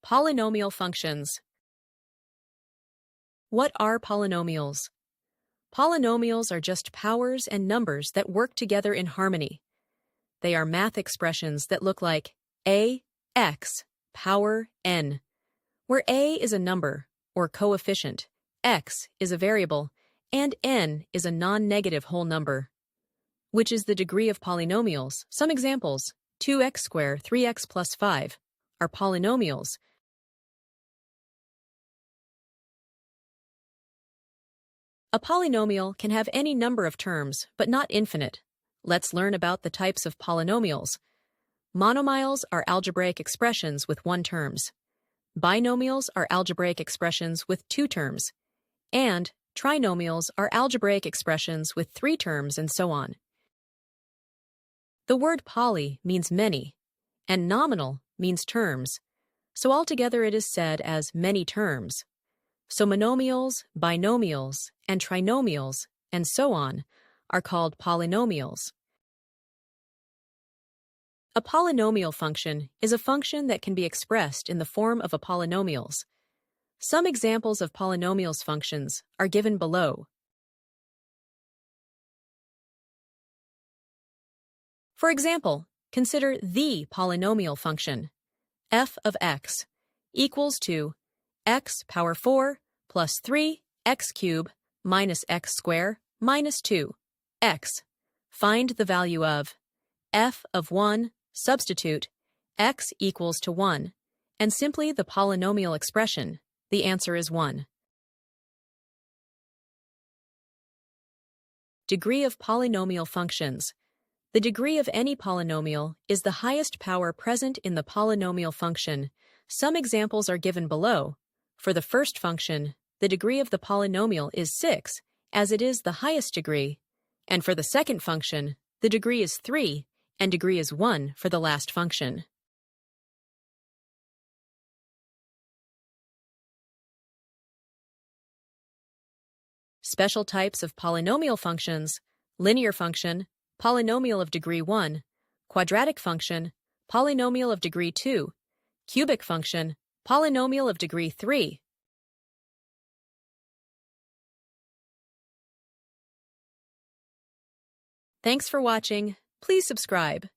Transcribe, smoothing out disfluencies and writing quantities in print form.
Polynomial functions. What are polynomials? Polynomials are just powers and numbers that work together in harmony. They are math expressions that look like ax power n, where a is a number, or coefficient, x is a variable, and n is a non-negative whole number. Which is the degree of polynomials? Some examples: 2x squared, 3x plus 5, are polynomials. A polynomial can have any number of terms, but not infinite. Let's learn about the types of polynomials. Monomials are algebraic expressions with one terms. Binomials are algebraic expressions with two terms. And trinomials are algebraic expressions with three terms, and so on. The word poly means many, and nominal means terms. So altogether it is said as many terms. So monomials, binomials, and trinomials, and so on, are called polynomials. A polynomial function is a function that can be expressed in the form of a polynomials. Some examples of polynomials functions are given below. For example, consider the polynomial function, f of x equals to x power 4 plus 3 x cubed minus x squared minus 2 x. Find the value of f of 1, substitute x equals to 1, and simply the polynomial expression. The answer is 1. Degree of polynomial functions. The degree of any polynomial is the highest power present in the polynomial function. Some examples are given below. For the first function, the degree of the polynomial is 6, as it is the highest degree. And for the second function, the degree is 3, and degree is 1 for the last function. Special types of polynomial functions: linear function, polynomial of degree 1, quadratic function, polynomial of degree 2, cubic function, polynomial of degree 3. Thanks for watching. Please subscribe.